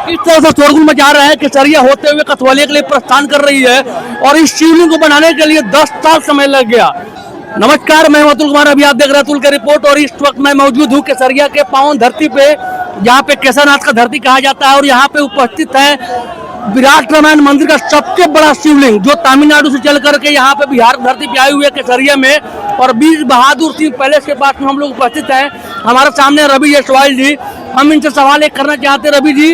इस तरह से शोरगुल मचा रहा है, केसरिया होते हुए कथवलिया के लिए प्रस्थान कर रही है और इस शिवलिंग को बनाने के लिए 10 साल समय लग गया। नमस्कार, मैं अतुल कुमार, अभी आप देख रहे हैं अतुल की रिपोर्ट और इस वक्त मैं मौजूद हूँ केसरिया के पावन धरती पे, जहाँ पे केसरनाथ का धरती कहा जाता है और यहाँ पे उपस्थित है विराट रामायण मंदिर का सबसे बड़ा शिवलिंग, जो तमिलनाडु से चल करके यहाँ पे बिहार धरती पे आए हुए केसरिया में। और वीर बहादुर सिंह पैलेस के पास में हम लोग उपस्थित हैं। हमारे सामने रवि जायसवाल जी, हम इनसे सवाल एक करना चाहते हैं। रवि जी,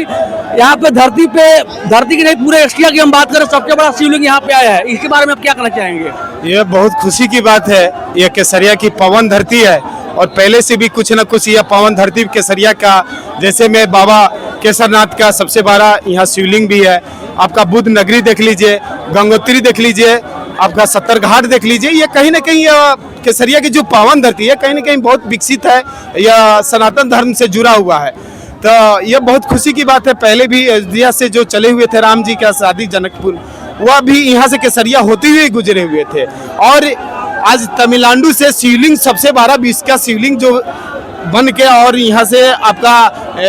यहाँ पे धरती की नहीं पूरे एशिया की हम बात करें, सबसे बड़ा शिवलिंग यहाँ पे आया है, इसके बारे में आप क्या कहना चाहेंगे? ये बहुत खुशी की बात है। यह केसरिया की पावन धरती है और पहले से भी कुछ न कुछ यह पावन धरती केसरिया का, जैसे में बाबा केसरनाथ का सबसे बड़ा यहाँ शिवलिंग भी है। आपका बुद्ध नगरी देख लीजिए, गंगोत्री देख लीजिए, आपका सत्तरघाट देख लीजिए। ये कहीं ना कहीं केसरिया की जो पावन धरती है कहीं ना कहीं बहुत विकसित है, यह सनातन धर्म से जुड़ा हुआ है। तो यह बहुत खुशी की बात है। पहले भी अयोध्या से जो चले हुए थे राम जी का शादी जनकपुर, वह भी यहाँ से केसरिया होते हुए गुजरे हुए थे। और आज तमिलनाडु से शिवलिंग सबसे बड़ा विश्व का शिवलिंग जो बन के और यहाँ से आपका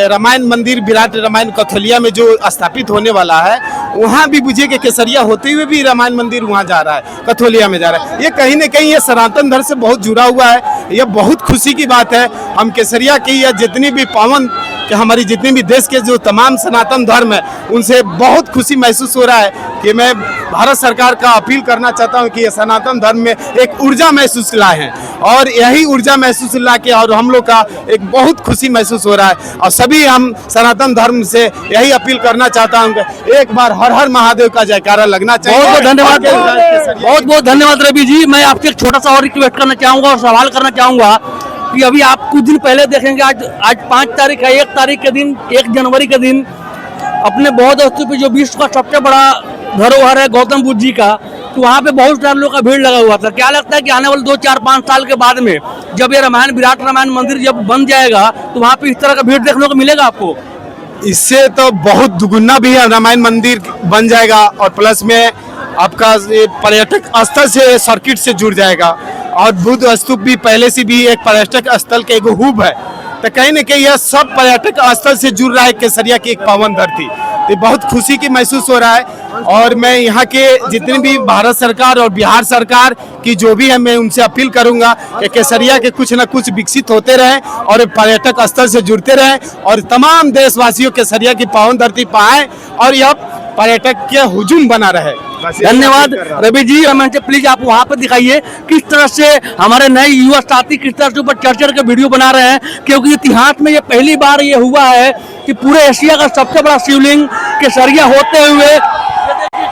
रामायण मंदिर विराट रामायण कथोलिया में जो स्थापित होने वाला है, वहाँ भी बुझिए कि केसरिया होते हुए भी रामायण मंदिर वहाँ जा रहा है, कथोलिया में जा रहा है। ये कहीं ना कहीं ये सनातन धर्म से बहुत जुड़ा हुआ है। ये बहुत खुशी की बात है। हम केसरिया की या जितनी भी पावन कि हमारी जितने भी देश के जो तमाम सनातन धर्म है, उनसे बहुत खुशी महसूस हो रहा है कि मैं भारत सरकार का अपील करना चाहता हूं कि ये सनातन धर्म में एक ऊर्जा महसूस लाए हैं और यही ऊर्जा महसूस ला के और हम लोग का एक बहुत खुशी महसूस हो रहा है। और सभी हम सनातन धर्म से यही अपील करना चाहता हूँ कि एक बार हर हर महादेव का जयकारा लगना चाहिए। बहुत बहुत धन्यवाद, बहुत बहुत धन्यवाद रवि जी। मैं आपसे एक छोटा सा और रिक्वेस्ट करना चाहूँगा और सवाल करना चाहूँगा कि अभी आप कुछ दिन पहले देखेंगे, आज 5 तारीख है, 1 तारीख के दिन, 1 जनवरी के दिन अपने बौद्ध स्तूप पे जो विश्व का सबसे बड़ा धरोहर है गौतम बुद्ध जी का, तो वहाँ पे बहुत सारे लोगों का भीड़ लगा हुआ था। क्या लगता है कि आने वाले 2, 4, 5 साल के बाद में जब ये विराट रामायण मंदिर जब बन जाएगा तो वहाँ पे इस तरह का भीड़ देखने को मिलेगा आपको? इससे तो बहुत दुगुना भी है, रामायण मंदिर बन जाएगा और प्लस में आपका पर्यटक स्थल से सर्किट से जुड़ जाएगा। और बुद्ध स्तूप भी पहले से भी एक पर्यटक स्थल के एगो हब है, तो कहीं न कहीं यह सब पर्यटक स्थल से जुड़ रहा है केसरिया की एक पावन धरती। तो बहुत खुशी की महसूस हो रहा है। और मैं यहाँ के जितने भी भारत सरकार और बिहार सरकार की जो भी है, मैं उनसे अपील करूंगा कि केसरिया के कुछ न कुछ विकसित होते रहे और पर्यटक स्थल से जुड़ते रहे और तमाम देशवासियों केसरिया की पावन धरती पाए और यह पर्यटक के हुजूम बना रहे। धन्यवाद रवि जी। प्लीज आप वहाँ पर दिखाइए किस तरह से हमारे नए युवा साथी किस तरह से ऊपर चढ़ के वीडियो बना रहे हैं, क्योंकि इतिहास में ये पहली बार ये हुआ है कि पूरे एशिया का सबसे बड़ा शिवलिंग केसरिया होते हुए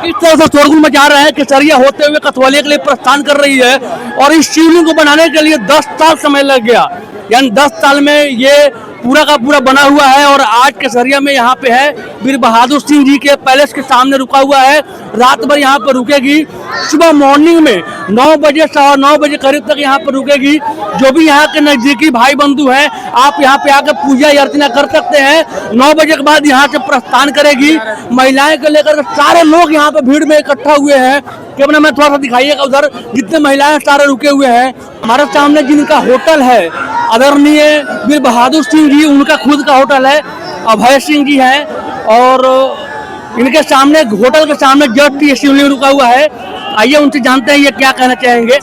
इस तरह से शोरगुल मचा रहा है, केसरिया होते हुए कथवलिया के लिए प्रस्थान कर रही है और इस शिवलिंग को बनाने के लिए 10 साल समय लग गया। यानी 10 साल में ये पूरा का पूरा बना हुआ है और आज केसरिया में यहाँ पे है वीर बहादुर सिंह जी के पैलेस के सामने रुका हुआ है। रात भर यहाँ पर रुकेगी, सुबह मॉर्निंग में 9 बजे 9:15 बजे करीब तक यहाँ पर रुकेगी। जो भी यहाँ के नजदीकी भाई बंधु हैं, आप यहाँ पे आकर पूजा अर्चना कर सकते हैं। 9 बजे के बाद यहाँ से प्रस्थान करेगी। महिलाएं को लेकर सारे लोग यहाँ पे भीड़ में इकट्ठा हुए हैं। कैमरा में थोड़ा सा दिखाइएगा, उधर जितने महिलाएं सारे रुके हुए हैं। हमारे सामने जिनका होटल है आदरणीय वीर बहादुर सिंह जी, उनका खुद का होटल है, अभय सिंह जी हैं और इनके सामने होटल के सामने जस्ट ये शिवलिंग रुका हुआ है। आइए उनसे जानते हैं ये क्या कहना चाहेंगे।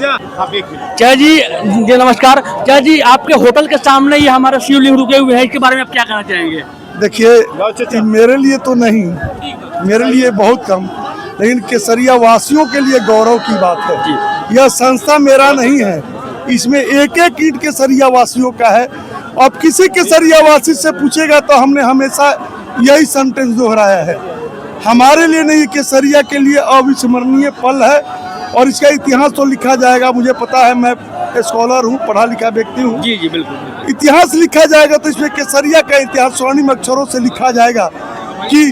जय जी नमस्कार। जय जी, आपके होटल के सामने ये हमारे शिवलिंग रुके हुए हैं, इसके बारे में आप क्या कहना चाहेंगे? देखिए, मेरे लिए तो नहीं, मेरे लिए बहुत कम, लेकिन केसरिया वासियों के लिए गौरव की बात है। यह संस्था मेरा नहीं है, इसमें एक एक ईंट केसरिया वासियों का है। अब किसी केसरिया वासी से पूछेगा तो हमने हमेशा यही सेंटेंस दोहराया है, हमारे लिए नहीं, केसरिया के लिए अविस्मरणीय पल है और इसका इतिहास तो लिखा जाएगा। मुझे पता है, मैं स्कॉलर हूँ, पढ़ा लिखा व्यक्ति हूँ। जी जी बिल्कुल। इतिहास लिखा जाएगा तो इसमें केसरिया का इतिहास स्वर्णिम अक्षरों से लिखा जाएगा कि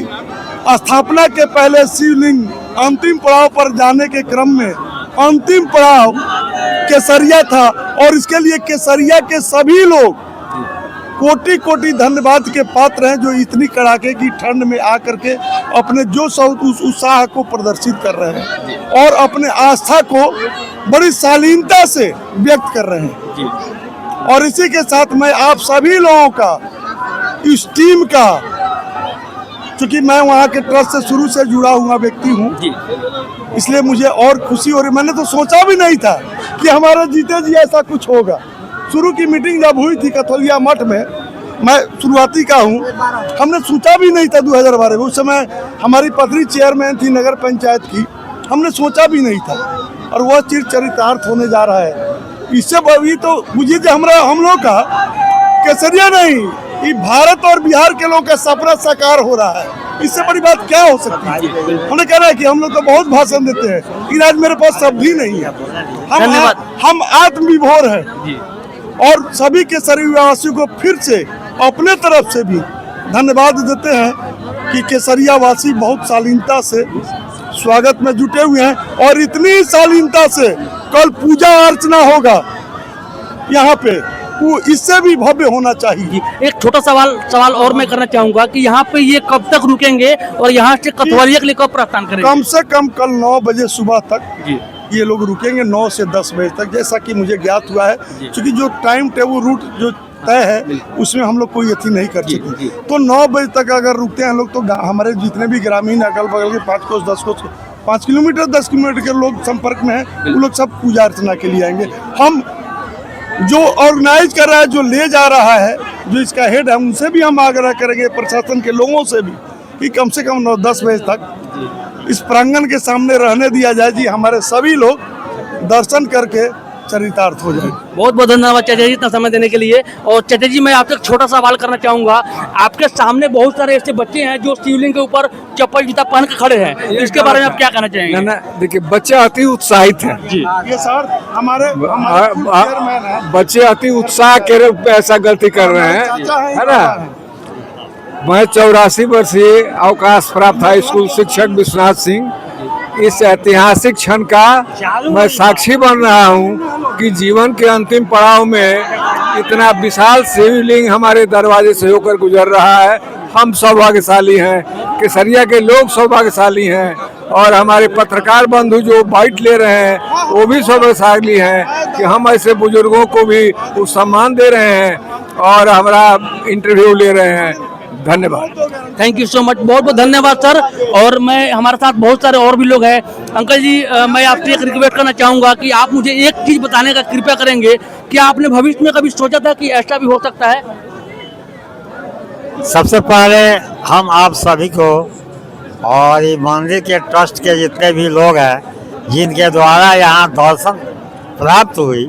स्थापना के पहले शिवलिंग अंतिम पड़ाव पर जाने के क्रम में अंतिम पड़ाव केसरिया था और इसके लिए केसरिया के सभी लोग कोटि कोटि धन्यवाद के पात्र हैं, जो इतनी कड़ाके की ठंड में आकर के अपने जोश और उस उत्साह को प्रदर्शित कर रहे हैं और अपने आस्था को बड़ी शालीनता से व्यक्त कर रहे हैं। और इसी के साथ मैं आप सभी लोगों का, इस टीम का क्योंकि मैं वहाँ के ट्रस्ट से शुरू से जुड़ा हुआ व्यक्ति हूँ, इसलिए मुझे और खुशी हो रही। मैंने तो सोचा भी नहीं था कि हमारे जीते जी ऐसा कुछ होगा। शुरू की मीटिंग जब हुई थी कथौलिया मठ में, मैं शुरुआती का हूँ, हमने सोचा भी नहीं था 2012 में। उस समय हमारी पत्नी चेयरमैन थी नगर पंचायत की, हमने सोचा भी नहीं था, और वह चीज चरितार्थ होने जा रहा है। इससे बड़ी तो मुझे जो हम लोग का केसरिया नहीं, ये भारत और बिहार के लोगों का सपना साकार हो रहा है। इससे बड़ी बात क्या हो सकती है? हमने कह रहा है कि हम लोग तो बहुत भाषण देते हैं, लेकिन आज मेरे पास शब्द ही नहीं है। हम आत्मविभोर हैं और सभी केसरिया वासियों को फिर से अपने तरफ से भी धन्यवाद देते हैं कि केसरिया वासी बहुत शालीनता से स्वागत में जुटे हुए हैं, और इतनी शालीनता से कल पूजा अर्चना होगा यहाँ पे, वो इससे भी भव्य होना चाहिए। एक छोटा सवाल और मैं करना चाहूंगा कि यहाँ पे ये कब तक रुकेंगे और यहाँ से कथौलिया के लिए कब प्रस्थान करेंगे? कम से कम कल 9 बजे सुबह तक ये लोग रुकेंगे, 9 से 10 बजे तक, जैसा कि मुझे ज्ञात हुआ है। क्योंकि जो टाइम टेबल रूट जो तय है उसमें हम लोग कोई अथी नहीं कर सकते। तो 9 बजे तक अगर रुकते हैं लोग, तो हमारे जितने भी ग्रामीण अगल बगल के 5 कोस 10 कोस 5 किलोमीटर 10 किलोमीटर के लोग संपर्क में हैं, वो लोग सब पूजा अर्चना के लिए आएंगे। हम जो ऑर्गेनाइज कर रहा है, जो ले जा रहा है, जो इसका हेड है, उनसे भी हम आग्रह करेंगे, प्रशासन के लोगों से भी, कि कम से कम 9-10 बजे तक इस प्रांगण के सामने रहने दिया जाए जी, हमारे सभी लोग दर्शन करके चरितार्थ हो जाए। बहुत बहुत धन्यवाद चाचा जी इतना समय देने के लिए। और चाचा जी मैं आपसे एक छोटा सवाल करना चाहूंगा, आपके सामने बहुत सारे ऐसे बच्चे हैं जो शिवलिंग के ऊपर चप्पल जूता पहन के खड़े हैं, इसके बारे में आप क्या कहना चाहेंगे? ना देखिए, बच्चे अति उत्साहित हैं जी। ये सर हमारे चेयरमैन हैं, बच्चे अति उत्साह के ऐसा गलती कर रहे हैं, चाचा हैं, है ना। मैं 84 वर्षीय अवकाश प्राप्त हाई स्कूल शिक्षक विश्वनाथ सिंह इस ऐतिहासिक क्षण का मैं साक्षी बन रहा हूं कि जीवन के अंतिम पड़ाव में इतना विशाल शिवलिंग हमारे दरवाजे से होकर गुजर रहा है। हम सौभाग्यशाली हैं, केसरिया के लोग सौभाग्यशाली हैं, और हमारे पत्रकार बंधु जो बाइट ले रहे हैं वो भी सौभाग्यशाली हैं कि हम ऐसे बुजुर्गों को भी उस सम्मान दे रहे हैं और हमारा इंटरव्यू ले रहे हैं। धन्यवाद, थैंक यू सो मच, बहुत बहुत धन्यवाद सर। और मैं हमारे साथ बहुत सारे और भी लोग हैं। अंकल जी मैं आपसे एक रिक्वेस्ट करना चाहूँगा कि आप मुझे एक चीज़ बताने का कृपया करेंगे कि आपने भविष्य में कभी सोचा था कि ऐसा भी हो सकता है? सबसे पहले हम आप सभी को और ये मंदिर के ट्रस्ट के जितने भी लोग हैं जिनके द्वारा यहाँ दर्शन प्राप्त हुई,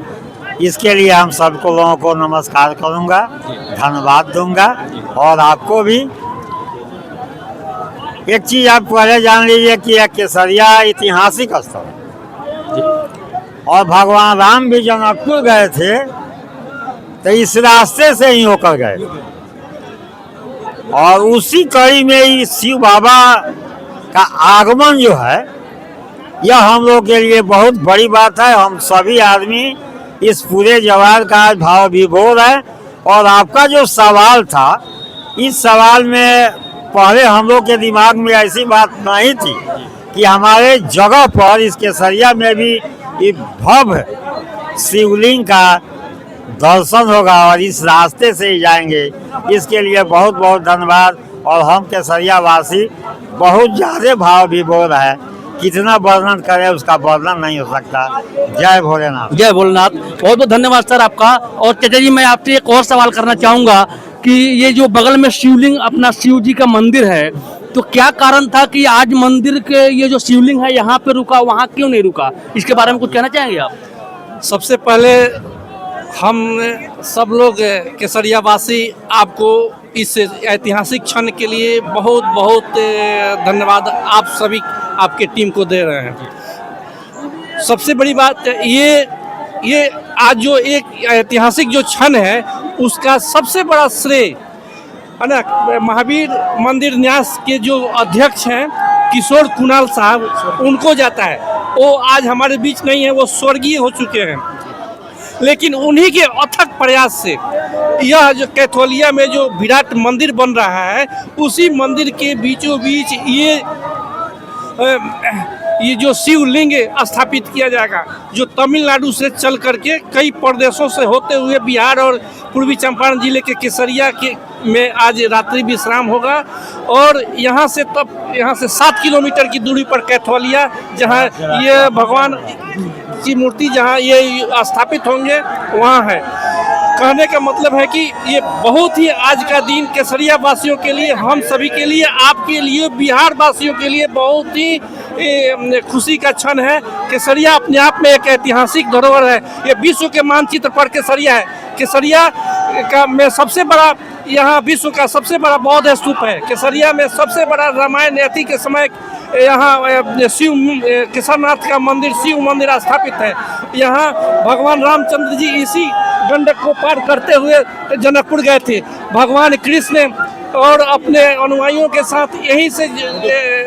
इसके लिए हम सबको लोगों को नमस्कार करूँगा, धन्यवाद दूंगा। और आपको भी एक चीज़ आप पहले जान लीजिए कि यह केसरिया ऐतिहासिक स्थल है, और भगवान राम भी जनकपुर गए थे तो इस रास्ते से ही होकर गए, और उसी कड़ी में ही शिव बाबा का आगमन जो है यह हम लोग के लिए बहुत बड़ी बात है। हम सभी आदमी इस पूरे जवार का आज भाव विभोर है। और आपका जो सवाल था, इस सवाल में पहले हम लोग के दिमाग में ऐसी बात नहीं थी कि हमारे जगह पर इस केसरिया में भी एक भव्य शिवलिंग का दर्शन होगा, और इस रास्ते से ही जाएंगे। इसके लिए बहुत बहुत धन्यवाद। और हम केसरिया वासी बहुत ज़्यादा भाव विभोर है, कितना वर्णन करें उसका वर्णन नहीं हो सकता। जय भोलेनाथ। जय भोलेनाथ, बहुत बहुत धन्यवाद सर आपका। और चाचा जी मैं आपसे एक और सवाल करना चाहूँगा कि ये जो बगल में शिवलिंग अपना शिव जी का मंदिर है, तो क्या कारण था कि आज मंदिर के ये जो शिवलिंग है यहाँ पे रुका, वहाँ क्यों नहीं रुका? इसके बारे में कुछ कहना चाहेंगे आप? सबसे पहले हम सब लोग केसरिया वासी आपको इस ऐतिहासिक क्षण के लिए बहुत बहुत धन्यवाद आप सभी आपके टीम को दे रहे हैं। सबसे बड़ी बात ये आज जो एक ऐतिहासिक जो क्षण है उसका सबसे बड़ा श्रेय है ना महावीर मंदिर न्यास के जो अध्यक्ष हैं किशोर कुणाल साहब, उनको जाता है। वो आज हमारे बीच नहीं है, वो स्वर्गीय हो चुके हैं, लेकिन उन्हीं के अथक प्रयास से यह जो कैथोलिया में जो विराट मंदिर बन रहा है, उसी मंदिर के बीचों बीच ये ये जो शिवलिंग स्थापित किया जाएगा, जो तमिलनाडु से चल करके कई प्रदेशों से होते हुए बिहार और पूर्वी चंपारण जिले के केसरिया के में आज रात्रि विश्राम होगा। और यहाँ से 7 किलोमीटर की दूरी पर कैथोलिया, जहाँ ये भगवान की मूर्ति जहाँ ये स्थापित होंगे, वहाँ है। कहने का मतलब है कि ये बहुत ही आज का दिन केसरिया वासियों के लिए, हम सभी के लिए, आपके लिए, बिहार वासियों के लिए बहुत ही खुशी का क्षण है। केसरिया अपने आप में एक ऐतिहासिक धरोहर है। ये विश्व के मानचित्र पर केसरिया है। केसरिया का में सबसे बड़ा, यहाँ विश्व का सबसे बड़ा बौद्ध स्तूप है। केसरिया में सबसे बड़ा रामायण नीति के समय यहाँ शिव केसरनाथ का मंदिर, शिव मंदिर स्थापित है। यहाँ भगवान रामचंद्र जी इसी गंडक को पार करते हुए जनकपुर गए थे। भगवान कृष्ण और अपने अनुयायियों के साथ यहीं से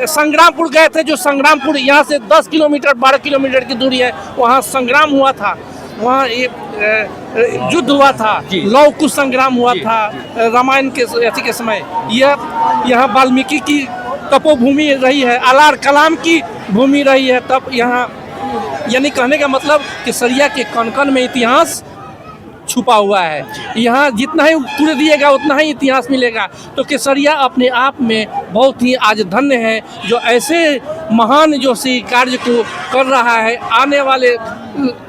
संग्रामपुर गए थे। जो संग्रामपुर यहाँ से 10 किलोमीटर 12 किलोमीटर की दूरी है, वहाँ संग्राम हुआ था, वहाँ युद्ध हुआ था, लौह कुश संग्राम हुआ था रामायण के समय। यह यहाँ वाल्मीकि की तपोभूमि रही है, अलार कलाम की भूमि रही है। तब यहाँ यानी कहने का मतलब केसरिया के कण कण में इतिहास छुपा हुआ है। यहाँ जितना ही पूरे दिएगा उतना ही इतिहास मिलेगा। तो केसरिया अपने आप में बहुत ही आज धन्य है, जो ऐसे महान जो सी कार्य को कर रहा है। आने वाले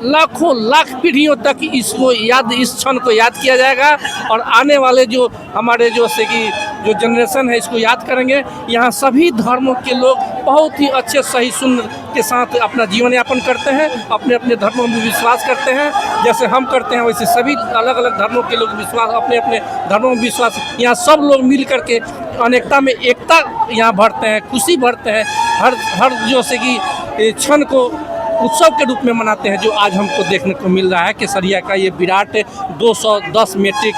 लाखों लाख पीढ़ियों तक इसको याद, इस क्षण को याद किया जाएगा। और आने वाले जो हमारे जो से कि जो जनरेशन है इसको याद करेंगे। यहाँ सभी धर्मों के लोग बहुत ही अच्छे सही सुंदर के साथ अपना जीवन यापन करते हैं, अपने अपने धर्मों में विश्वास करते हैं। जैसे हम करते हैं वैसे सभी अलग अलग धर्मों के लोग विश्वास, अपने अपने धर्मों में विश्वास। यहाँ सब लोग मिल करके अनेकता में एकता यहाँ भरते हैं, खुशी भरते हैं। हर जो से कि क्षण को उत्सव के रूप में मनाते हैं, जो आज हमको देखने को मिल रहा है। केसरिया का ये विराट 210 मीट्रिक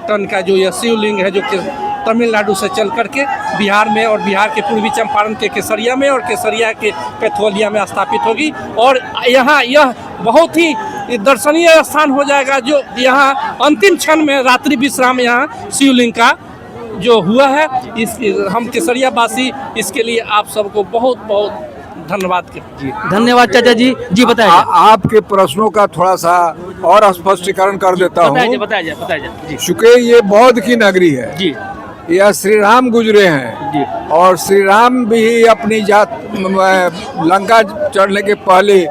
टन का जो यह शिवलिंग है, जो कि तमिलनाडु से चल करके बिहार में और बिहार के पूर्वी चंपारण के केसरिया में और केसरिया के कैथोलिया में स्थापित होगी। और यहाँ यह बहुत ही दर्शनीय स्थान हो जाएगा, जो यहाँ अंतिम क्षण में रात्रि विश्राम यहाँ शिवलिंग का जो हुआ है। इस हम केसरिया वासी इसके लिए आप सबको बहुत बहुत धन्यवाद जी। धन्यवाद चाचा जी। जी बताइए। आपके प्रश्नों का थोड़ा सा और स्पष्टीकरण कर देता हूँ। बताइए जी। चूंकि ये बौद्ध की नगरी है जी, यह श्री राम गुजरे हैं जी। और श्री राम भी अपनी जात लंका चढ़ने के पहले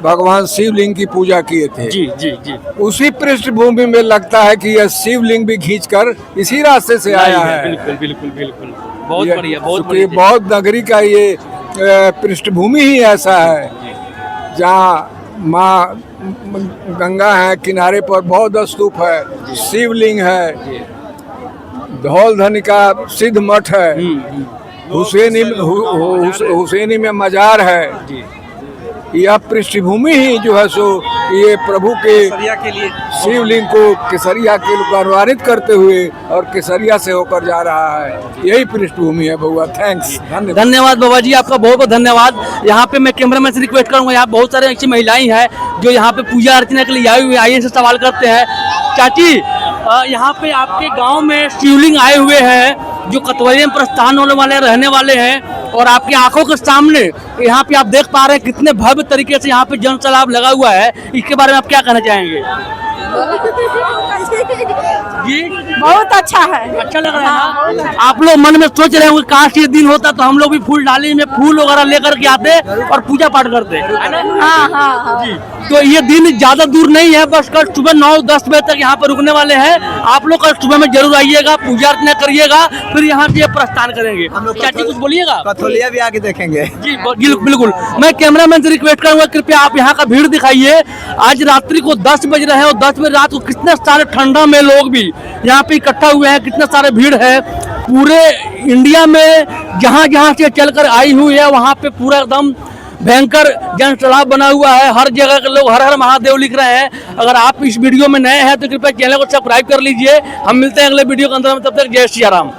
भगवान शिवलिंग की पूजा किए थे। जी जी जी। उसी पृष्ठभूमि में लगता है कि यह शिवलिंग भी खींचकर इसी रास्ते से आया है। बिल्कुल बिल्कुल बिल्कुल, बहुत बढ़िया, बहुत बढ़िया। बौद्ध नगरी का ये पृष्ठभूमि ही ऐसा है, जहाँ माँ गंगा है, किनारे पर बौद्ध स्तूप है, शिवलिंग है, धौलधनी का सिद्ध मठ है, हुसैनी में मजार है। यह पृष्ठभूमि ही जो है सो ये प्रभु के शिवलिंग को केसरिया के गौरवान्वित करते हुए और केसरिया से होकर जा रहा है। यही पृष्ठभूमि है बउआ। थैंक्स, धन्यवाद बाबा जी, आपका बहुत बहुत धन्यवाद। यहाँ पे मैं कैमरामैन से रिक्वेस्ट करूँगा, यहाँ बहुत सारे अच्छी महिलाएं हैं जो यहाँ पे पूजा अर्चना के लिए आई हुई, आइए से सवाल करते हैं। चाची, यहाँ पे आपके गांव में शिवलिंग आए हुए हैं जो कतवरिया में प्रस्थान होने वाले रहने वाले हैं, और आपकी आंखों के सामने यहाँ पे आप देख पा रहे हैं कितने भव्य तरीके से यहाँ पे जन सैलाब लगा हुआ है। इसके बारे में आप क्या कहना चाहेंगे? जी, बहुत अच्छा है। अच्छा लग रहा है ना? आप लोग मन में सोच रहे होंगे काश ये दिन होता तो हम लोग भी फूल डाली में फूल वगैरह लेकर के आते और पूजा पाठ करते, है ना? हाँ। जी, तो ये दिन ज्यादा दूर नहीं है, बस कल सुबह 9-10 बजे तक यहाँ पर रुकने वाले हैं। आप लोग कल सुबह में जरूर आइएगा, पूजा अर्चना करिएगा, फिर यहाँ से प्रस्थान करेंगे। चाची कुछ बोलिएगा? कथोलिया भी आके देखेंगे जी बिल्कुल। मैं कैमरामैन से रिक्वेस्ट करूंगा, कृपया आप यहाँ का भीड़ दिखाइए। आज रात्रि को 10 बज रहे हैं और 10 बजे रात को कितने सारे ठंडा में लोग भी यहाँ पे इकट्ठा हुए हैं, कितने सारे भीड़ है। पूरे इंडिया में जहाँ जहाँ से चलकर आई हुई है वहाँ पे पूरा एकदम भयंकर जन सैलाब बना हुआ है। हर जगह के लोग हर हर महादेव लिख रहे हैं। अगर आप इस वीडियो में नए हैं तो कृपया चैनल को सब्सक्राइब कर लीजिए। हम मिलते हैं अगले वीडियो के अंदर में, तब तक जय श्री राम।